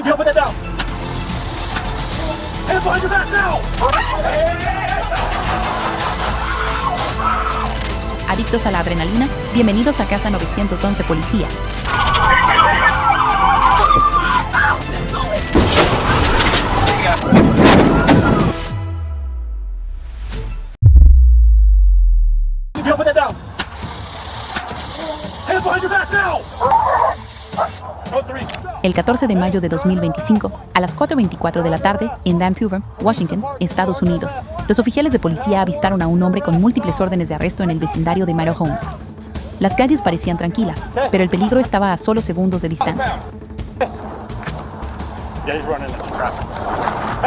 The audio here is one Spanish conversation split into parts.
you put that down. Hands behind your back now. Adictos a la adrenalina, bienvenidos a Casa 911 Policía. You put that down. Hands behind your back now. El 14 de mayo de 2025, a las 4:24 de la tarde, en Vancouver, Washington, Estados Unidos, los oficiales de policía avistaron a un hombre con múltiples órdenes de arresto en el vecindario de Maro Homes. Las calles parecían tranquilas, pero el peligro estaba a solo segundos de distancia.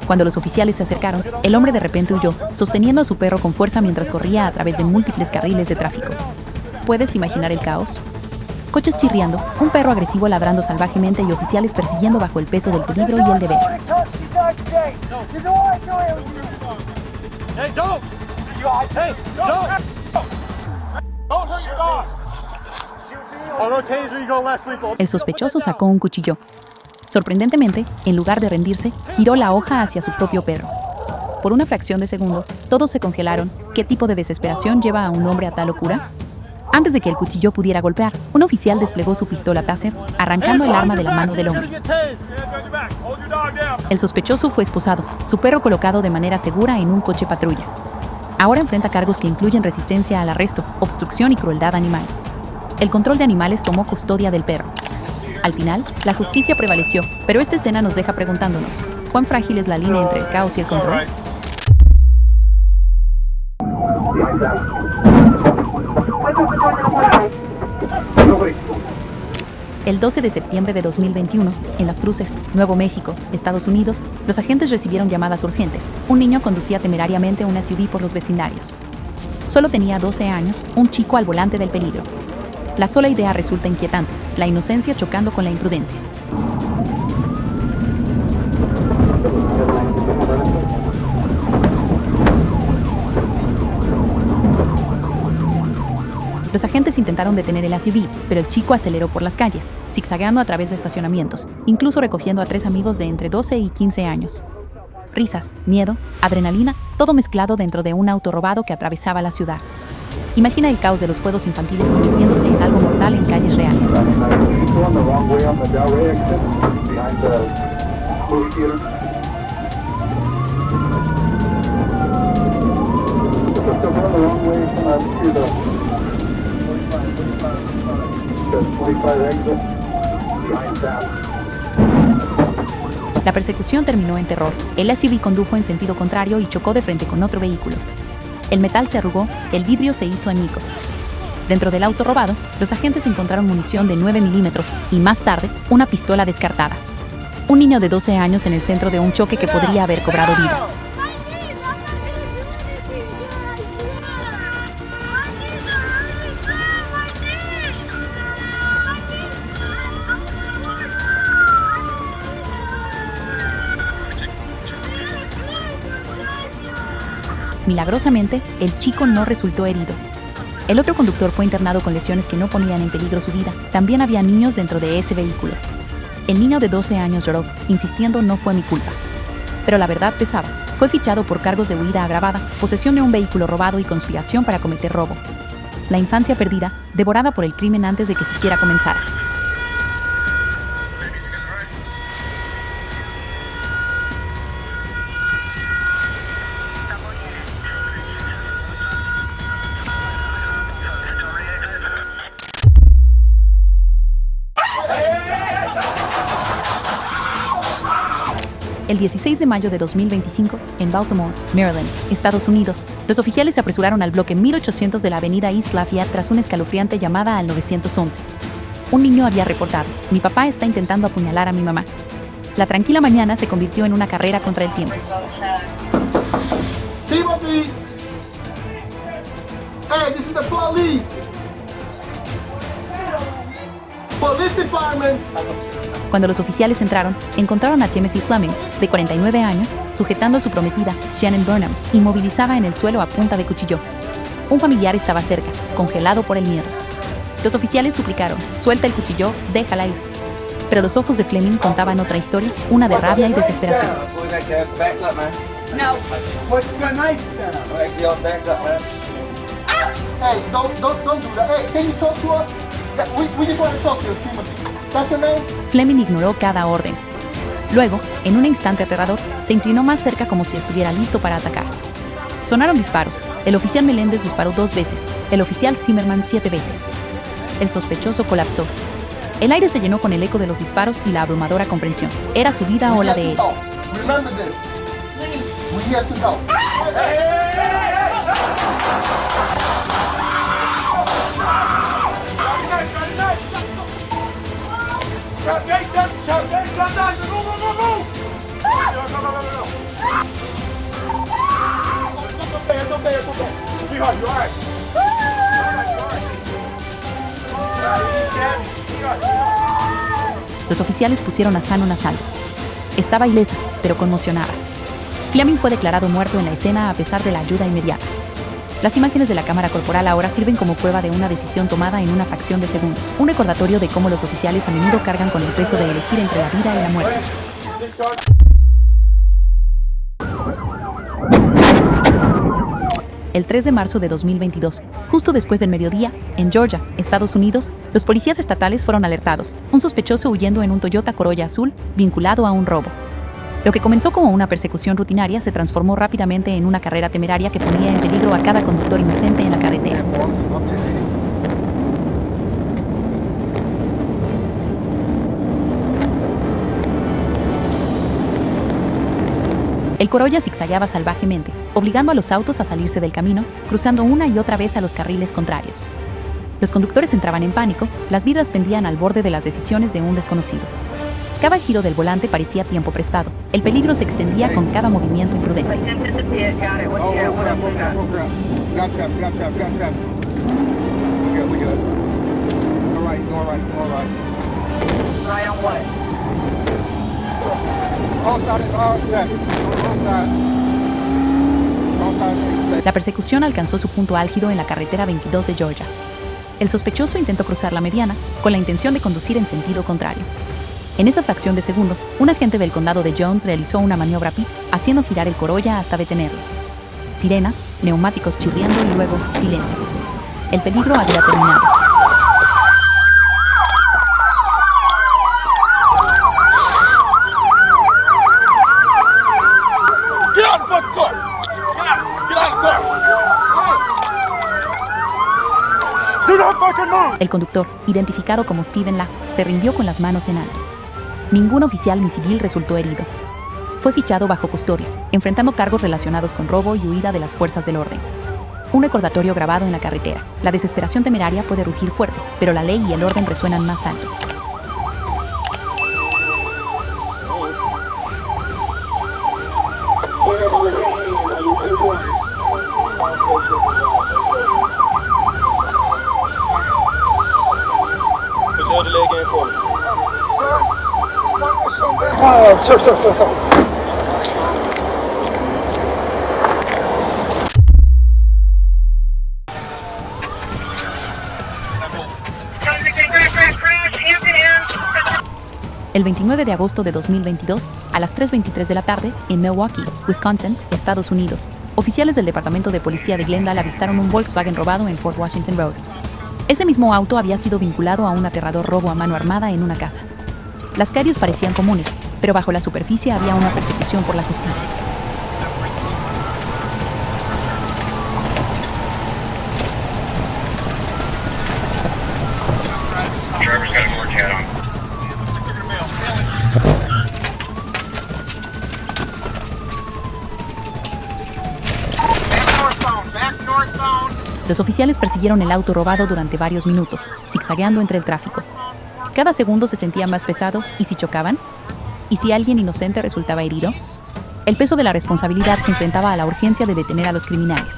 Cuando los oficiales se acercaron, el hombre de repente huyó, sosteniendo a su perro con fuerza mientras corría a través de múltiples carriles de tráfico. ¿Puedes imaginar el caos? Coches chirriando, un perro agresivo ladrando salvajemente y oficiales persiguiendo bajo el peso del peligro y el deber. El sospechoso sacó un cuchillo. Sorprendentemente, en lugar de rendirse, giró la hoja hacia su propio perro. Por una fracción de segundo, todos se congelaron. ¿Qué tipo de desesperación lleva a un hombre a tal locura? Antes de que el cuchillo pudiera golpear, un oficial desplegó su pistola Taser, arrancando el arma de la mano del hombre. El sospechoso fue esposado, su perro colocado de manera segura en un coche patrulla. Ahora enfrenta cargos que incluyen resistencia al arresto, obstrucción y crueldad animal. El control de animales tomó custodia del perro. Al final, la justicia prevaleció, pero esta escena nos deja preguntándonos, ¿cuán frágil es la línea entre el caos y el control? El 12 de septiembre de 2021, en Las Cruces, Nuevo México, Estados Unidos, los agentes recibieron llamadas urgentes. Un niño conducía temerariamente una SUV por los vecindarios. Solo tenía 12 años, un chico al volante del peligro. La sola idea resulta inquietante, la inocencia chocando con la imprudencia. Los agentes intentaron detener el SUV, pero el chico aceleró por las calles, zigzagueando a través de estacionamientos, incluso recogiendo a 3 amigos de entre 12 y 15 años. Risas, miedo, adrenalina, todo mezclado dentro de un auto robado que atravesaba la ciudad. Imagina el caos de los juegos infantiles convirtiéndose en algo mortal en calles reales. La persecución terminó en terror. El SUV condujo en sentido contrario y chocó de frente con otro vehículo. El metal se arrugó, el vidrio se hizo añicos. Dentro del auto robado, los agentes encontraron munición de 9 milímetros y, más tarde, una pistola descartada. Un niño de 12 años en el centro de un choque que podría haber cobrado vidas. Milagrosamente, el chico no resultó herido. El otro conductor fue internado con lesiones que no ponían en peligro su vida. También había niños dentro de ese vehículo. El niño de 12 años lloró, insistiendo no fue mi culpa. Pero la verdad pesaba. Fue fichado por cargos de huida agravada, posesión de un vehículo robado y conspiración para cometer robo. La infancia perdida, devorada por el crimen antes de que siquiera comenzara. El 16 de mayo de 2025, en Baltimore, Maryland, Estados Unidos, los oficiales se apresuraron al bloque 1800 de la avenida East Lafayette tras una escalofriante llamada al 911. Un niño había reportado: "Mi papá está intentando apuñalar a mi mamá". La tranquila mañana se convirtió en una carrera contra el tiempo. Timothy! Hey, this is the police! Police department! Cuando los oficiales entraron, encontraron a Timothy Fleming, de 49 años, sujetando a su prometida, Shannon Burnham, inmovilizada en el suelo a punta de cuchillo. Un familiar estaba cerca, congelado por el miedo. Los oficiales suplicaron: "Suelta el cuchillo, déjala ir". Pero los ojos de Fleming contaban otra historia, una de rabia y desesperación. No. Put the knife down. Hey, don't do that. Hey, can you talk to us? We just want to talk to you, Timothy. That's your name? Fleming ignoró cada orden. Luego, en un instante aterrador, se inclinó más cerca como si estuviera listo para atacar. Sonaron disparos. El oficial Meléndez disparó 2 veces, el oficial Zimmerman 7 veces. El sospechoso colapsó. El aire se llenó con el eco de los disparos y la abrumadora comprensión. Era su vida o la de él. Remember this. Please, we here to help. It's okay. Sweetheart, you alright? Los oficiales pusieron a Shannon a salvo. Estaba ilesa, pero conmocionada. Fleming fue declarado muerto en la escena a pesar de la ayuda inmediata. Las imágenes de la cámara corporal ahora sirven como prueba de una decisión tomada en una fracción de segundo. Un recordatorio de cómo los oficiales a menudo cargan con el peso de elegir entre la vida y la muerte. El 3 de marzo de 2022, justo después del mediodía, en Georgia, Estados Unidos, los policías estatales fueron alertados. Un sospechoso huyendo en un Toyota Corolla azul vinculado a un robo. Lo que comenzó como una persecución rutinaria se transformó rápidamente en una carrera temeraria que ponía en peligro a cada conductor inocente en la carretera. El Corolla zigzagueaba salvajemente, obligando a los autos a salirse del camino, cruzando una y otra vez a los carriles contrarios. Los conductores entraban en pánico, las vidas pendían al borde de las decisiones de un desconocido. Cada giro del volante parecía tiempo prestado. El peligro se extendía con cada movimiento imprudente. La persecución alcanzó su punto álgido en la carretera 22 de Georgia. El sospechoso intentó cruzar la mediana con la intención de conducir en sentido contrario. En esa fracción de segundo, un agente del condado de Jones realizó una maniobra pit, haciendo girar el Corolla hasta detenerlo. Sirenas, neumáticos chirriando y luego silencio. El peligro había terminado. El conductor, identificado como Steven Lack, se rindió con las manos en alto. Ningún oficial ni civil resultó herido. Fue fichado bajo custodia, enfrentando cargos relacionados con robo y huida de las fuerzas del orden. Un recordatorio grabado en la carretera. La desesperación temeraria puede rugir fuerte, pero la ley y el orden resuenan más alto. Sir. El 29 de agosto de 2022, a las 3:23 de la tarde, en Milwaukee, Wisconsin, Estados Unidos, oficiales del Departamento de Policía de Glendale avistaron un Volkswagen robado en Fort Washington Road. Ese mismo auto había sido vinculado a un aterrador robo a mano armada en una casa. Las calles parecían comunes, pero bajo la superficie había una persecución por la justicia. Los oficiales persiguieron el auto robado durante varios minutos, zigzagueando entre el tráfico. Cada segundo se sentía más pesado, ¿y si chocaban? ¿Y si alguien inocente resultaba herido? El peso de la responsabilidad se enfrentaba a la urgencia de detener a los criminales.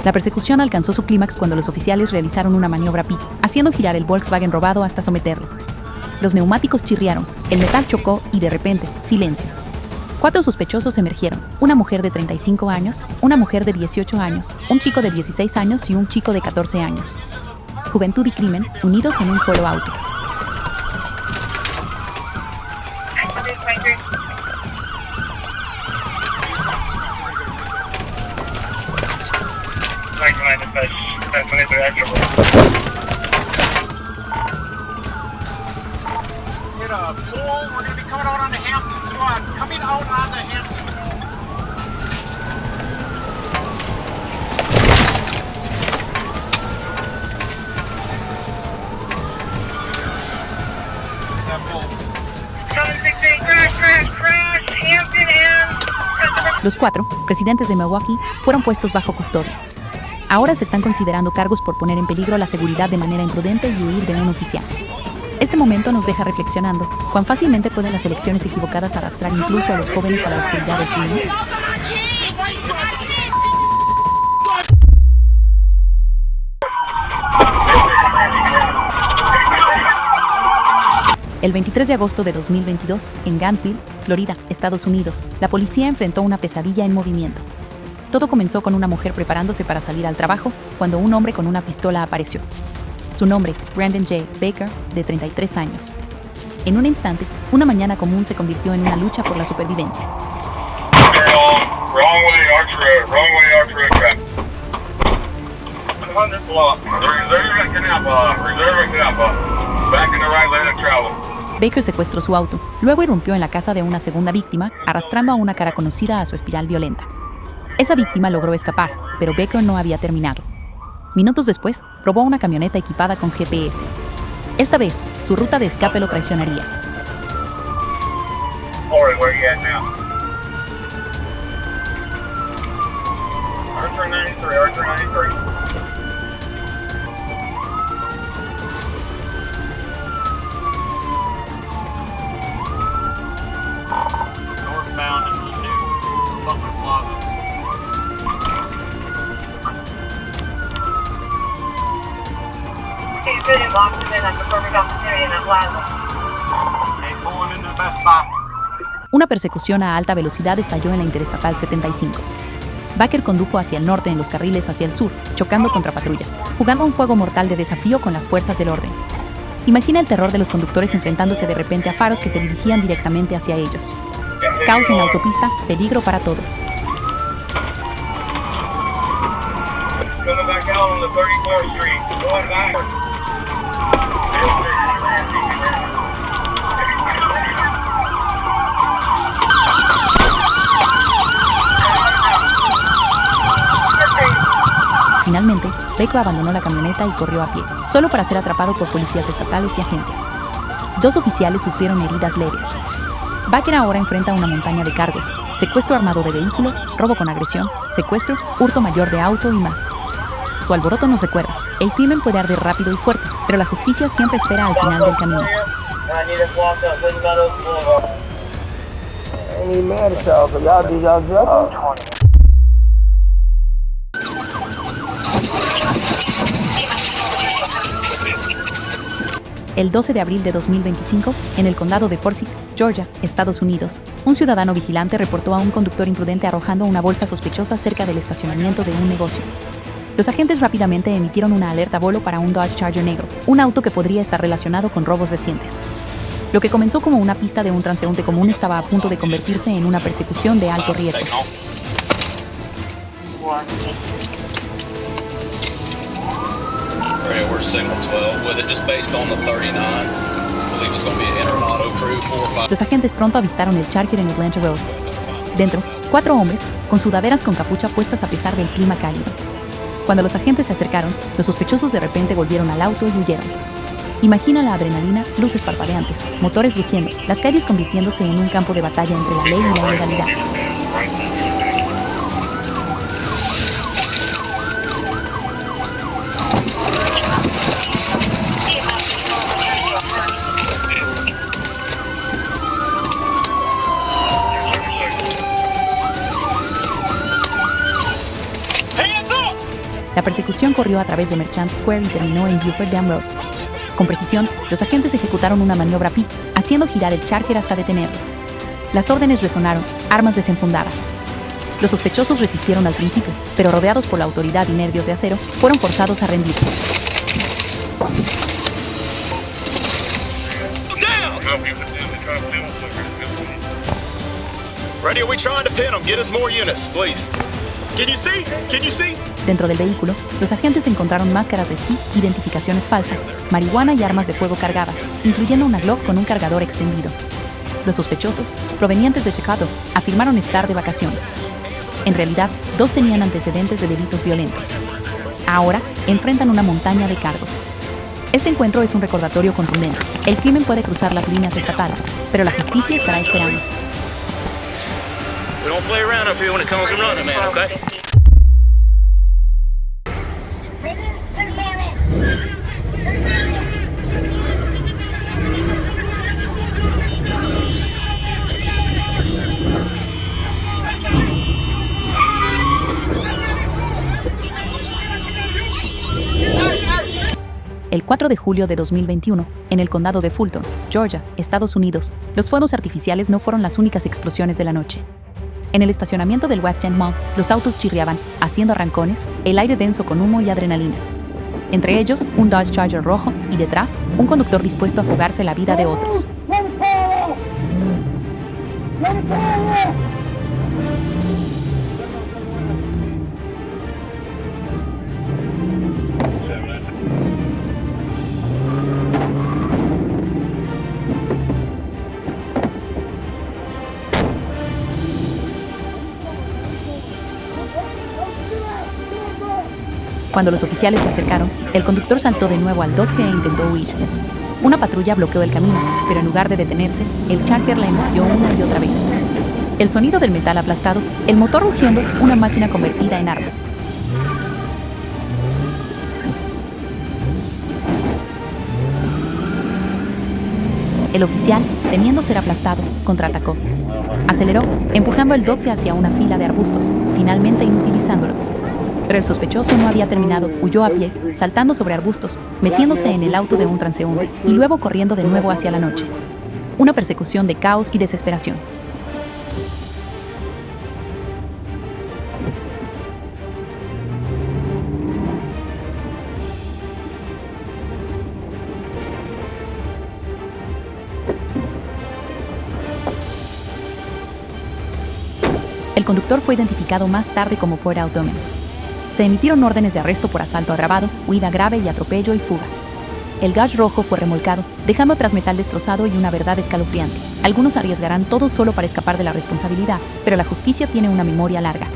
La persecución alcanzó su clímax cuando los oficiales realizaron una maniobra pi, haciendo girar el Volkswagen robado hasta someterlo. Los neumáticos chirriaron, el metal chocó y de repente, silencio. 4 sospechosos emergieron, una mujer de 35 años, una mujer de 18 años, un chico de 16 años y un chico de 14 años. Juventud y crimen, unidos en un solo auto. Hit a pole. We're going to be coming out on the Hampton squads. Coming out on the Hampton. That pole. 768, crash, Hampton and... Los 4, residentes de Milwaukee, fueron puestos bajo custodia. Ahora se están considerando cargos por poner en peligro la seguridad de manera imprudente y huir de un oficial. Este momento nos deja reflexionando cuán fácilmente pueden las elecciones equivocadas arrastrar incluso a los jóvenes a la oscuridad del crimen. El 23 de agosto de 2022, en Gainesville, Florida, Estados Unidos, la policía enfrentó una pesadilla en movimiento. Todo comenzó con una mujer preparándose para salir al trabajo cuando un hombre con una pistola apareció. Su nombre, Brandon J. Baker, de 33 años. En un instante, una mañana común se convirtió en una lucha por la supervivencia. Baker secuestró su auto, luego irrumpió en la casa de una segunda víctima, arrastrando a una cara conocida a su espiral violenta. Esa víctima logró escapar, pero Baker no había terminado. Minutos después, robó una camioneta equipada con GPS. Esta vez, su ruta de escape lo traicionaría. Northbound in Pursuit, Butler Plaza. He's really locked in at the perfect opportunity in that plaza. Hey, pulling into the Best Buy. Una persecución a alta velocidad estalló en la Interestatal 75. Baker condujo hacia el norte en los carriles hacia el sur, chocando contra patrullas, jugando un juego mortal de desafío con las fuerzas del orden. Imagina el terror de los conductores enfrentándose de repente a faros que se dirigían directamente hacia ellos. Caos en la autopista, peligro para todos. Finalmente, Baker abandonó la camioneta y corrió a pie, solo para ser atrapado por policías estatales y agentes. 2 oficiales sufrieron heridas leves. Baker ahora enfrenta una montaña de cargos: secuestro armado de vehículo, robo con agresión, secuestro, hurto mayor de auto y más. Su alboroto nos recuerda: el crimen puede arder rápido y fuerte, pero la justicia siempre espera al final del camino. El 12 de abril de 2025, en el condado de Forsyth, Georgia, Estados Unidos, un ciudadano vigilante reportó a un conductor imprudente arrojando una bolsa sospechosa cerca del estacionamiento de un negocio. Los agentes rápidamente emitieron una alerta bolo para un Dodge Charger negro, un auto que podría estar relacionado con robos recientes. Lo que comenzó como una pista de un transeúnte común estaba a punto de convertirse en una persecución de alto riesgo. We're signal 12 with it just based on the 39. I believe it's going to be an inter auto crew 4 or 5. Los agentes pronto avistaron el Charger en Atlanta Road. Dentro, 4 hombres, con sudaderas con capucha puestas a pesar del clima cálido. Cuando los agentes se acercaron, los sospechosos de repente volvieron al auto y huyeron. Imagina la adrenalina, luces parpadeantes, motores rugiendo, las calles convirtiéndose en un campo de batalla entre la ley y la legalidad. La persecución corrió a través de Merchant Square y terminó en Buford Dam Road. Con precisión, los agentes ejecutaron una maniobra P, haciendo girar el Charger hasta detenerlo. Las órdenes resonaron, armas desenfundadas. Los sospechosos resistieron al principio, pero rodeados por la autoridad y nervios de acero, fueron forzados a rendirse. Ready, are we trying to pin them? Get us more units, please. Can you see? Can you see? Dentro del vehículo, los agentes encontraron máscaras de esquí, identificaciones falsas, marihuana y armas de fuego cargadas, incluyendo una Glock con un cargador extendido. Los sospechosos, provenientes de Chicago, afirmaron estar de vacaciones. En realidad, 2 tenían antecedentes de delitos violentos. Ahora, enfrentan una montaña de cargos. Este encuentro es un recordatorio contundente. El crimen puede cruzar las líneas estatales, pero la justicia estará esperando. We don't play around up here when it comes to running, man, okay? El 4 de julio de 2021, en el condado de Fulton, Georgia, Estados Unidos, los fuegos artificiales no fueron las únicas explosiones de la noche. En el estacionamiento del West End Mall, los autos chirriaban, haciendo arrancones, el aire denso con humo y adrenalina. Entre ellos, un Dodge Charger rojo y detrás, un conductor dispuesto a jugarse la vida de otros. Cuando los oficiales se acercaron, el conductor saltó de nuevo al Dodge e intentó huir. Una patrulla bloqueó el camino, pero en lugar de detenerse, el Charger la embistió una y otra vez. El sonido del metal aplastado, el motor rugiendo, una máquina convertida en árbol. El oficial, temiendo ser aplastado, contraatacó. Aceleró, empujando el Dodge hacia una fila de arbustos, finalmente inutilizándolo. Pero el sospechoso no había terminado, huyó a pie, saltando sobre arbustos, metiéndose en el auto de un transeúnte y luego corriendo de nuevo hacia la noche. Una persecución de caos y desesperación. El conductor fue identificado más tarde como Port Altoman. Se emitieron órdenes de arresto por asalto agravado, huida grave y atropello y fuga. El Dodge rojo fue remolcado, dejando atrás metal destrozado y una verdad escalofriante. Algunos arriesgarán todo solo para escapar de la responsabilidad, pero la justicia tiene una memoria larga.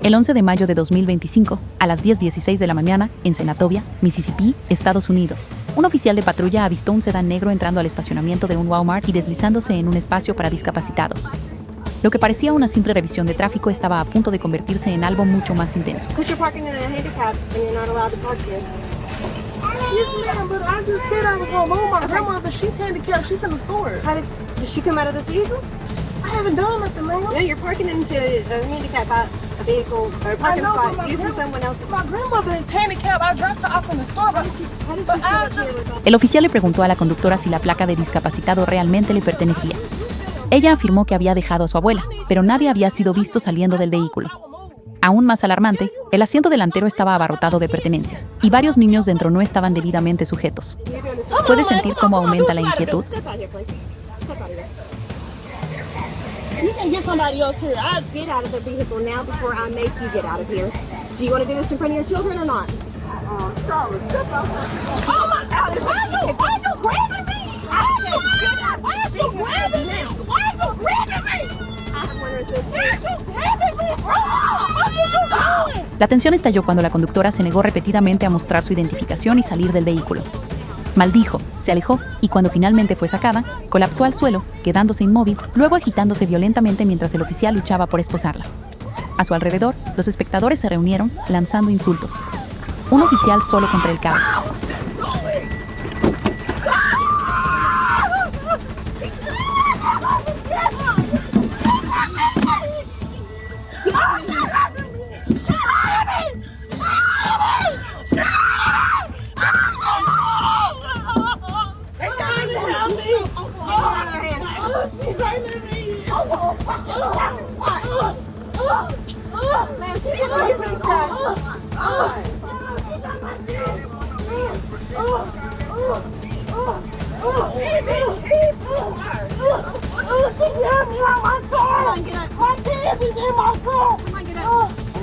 El 11 de mayo de 2025, a las 10:16 de la mañana, en Senatobia, Mississippi, Estados Unidos, un oficial de patrulla avistó un sedán negro entrando al estacionamiento de un Walmart y deslizándose en un espacio para discapacitados. Lo que parecía una simple revisión de tráfico estaba a punto de convertirse en algo mucho más intenso. Because you're parking in a handicap and you're not allowed to park here. Yes, ma'am, but I just said I was going to move my grandmother. She's handicapped. She's in the store. Did she come out of this vehicle? I haven't done nothing, ma'am. No, you're parking into a handicap vehicle or a parking spot using someone else's. My grandmother is handicapped. I dropped her off in the store. How did she get here with all? El oficial le preguntó a la conductora si la placa de discapacitado realmente le pertenecía. Ella afirmó que había dejado a su abuela, pero nadie había sido visto saliendo del vehículo. Aún más alarmante, el asiento delantero estaba abarrotado de pertenencias, y varios niños dentro no estaban debidamente sujetos. ¿Puedes sentir cómo aumenta la inquietud? Step out here, please. Step out of here. You can get somebody else here. Get out of the vehicle now before I make you get out of here. Do you want to do this in front of your children or not? Sorry. Oh my God! Why are you grabbing me? Why are you grabbing me? Why are you grabbing me? I have one resistance. Why are you grabbing me, bro? What are you doing? La tensión estalló cuando la conductora se negó repetidamente a mostrar su identificación y salir del vehículo. Maldijo, se alejó y cuando finalmente fue sacada, colapsó al suelo, quedándose inmóvil, luego agitándose violentamente mientras el oficial luchaba por esposarla. A su alrededor, los espectadores se reunieron, lanzando insultos. Un oficial solo contra el caos.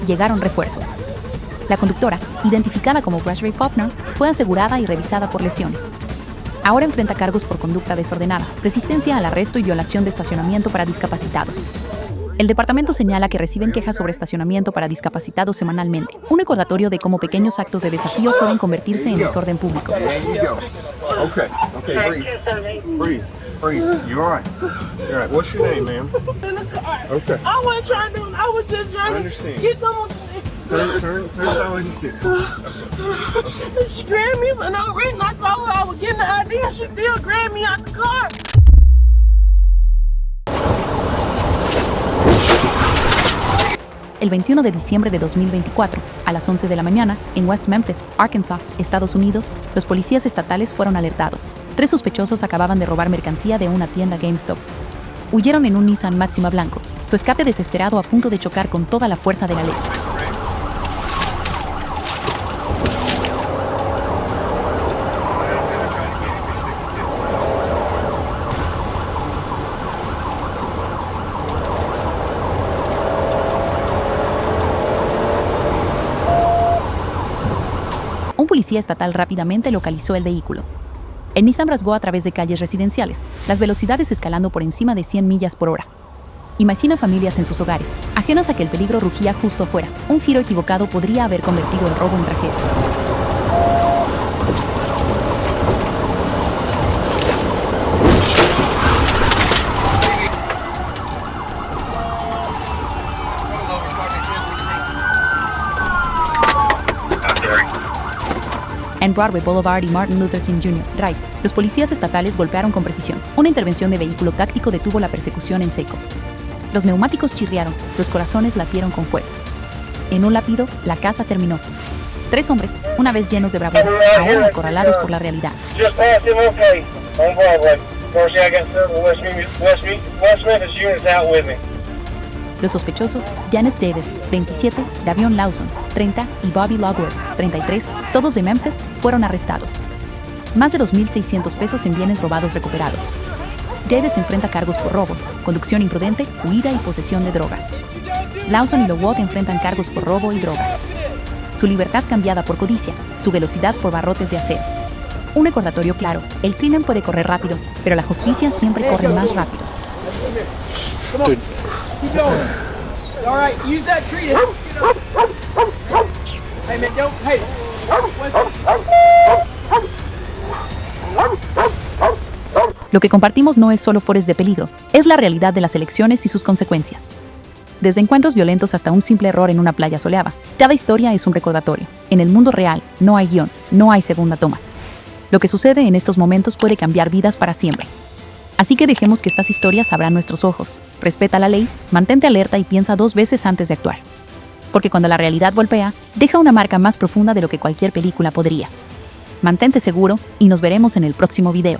Llegaron refuerzos. La conductora, identificada como Grace Faulkner, fue asegurada y revisada por lesiones. Ahora enfrenta cargos por conducta desordenada, resistencia al arresto y violación de estacionamiento para discapacitados. El departamento señala que reciben quejas sobre estacionamiento para discapacitados semanalmente, un recordatorio de cómo pequeños actos de desafío pueden convertirse en desorden público. Okay, breathe. You all right? You all right? What's your name, ma'am? Okay. I wasn't trying to. I was just trying to get someone. Turn sideways and sit. She grabbed me for no reason. I told her I was getting the ID, and she still grabbed me out the car. El 21 de diciembre de 2024, a las 11 de la mañana, en West Memphis, Arkansas, Estados Unidos, los policías estatales fueron alertados. 3 sospechosos acababan de robar mercancía de una tienda GameStop. Huyeron en un Nissan Maxima blanco, su escape desesperado a punto de chocar con toda la fuerza de la ley. Un policía estatal rápidamente localizó el vehículo. El Nissan rasgó a través de calles residenciales, las velocidades escalando por encima de 100 millas por hora. Imagina familias en sus hogares, ajenas a que el peligro rugía justo afuera. Un giro equivocado podría haber convertido el robo en tragedia. En Broadway Boulevard y Martin Luther King Jr. Drive, los policías estatales golpearon con precisión. Una intervención de vehículo táctico detuvo la persecución en seco. Los neumáticos chirriaron, los corazones latieron con fuerza. En un lápido, la caza terminó. 3 hombres, una vez llenos de bravura, ahora acorralados por la realidad. Los sospechosos, Janice Davis, 27, Davion Lawson, 30, y Bobby Logworth, 33, todos de Memphis, fueron arrestados. Más de $2,600 en bienes robados recuperados. Davis enfrenta cargos por robo, conducción imprudente, huida y posesión de drogas. Lawson y Logworth enfrentan cargos por robo y drogas. Su libertad cambiada por codicia, su velocidad por barrotes de acero. Un recordatorio claro, el crimen puede correr rápido, pero la justicia siempre corre más rápido. Keep going. All right, use that tree to... Hey, man, don't... Hey. Lo que compartimos no es solo fores de peligro, es la realidad de las elecciones y sus consecuencias. Desde encuentros violentos hasta un simple error en una playa soleada, cada historia es un recordatorio. En el mundo real, no hay guión, no hay segunda toma. Lo que sucede en estos momentos puede cambiar vidas para siempre. Así que dejemos que estas historias abran nuestros ojos. Respeta la ley, mantente alerta y piensa 2 veces antes de actuar. Porque cuando la realidad golpea, deja una marca más profunda de lo que cualquier película podría. Mantente seguro y nos veremos en el próximo video.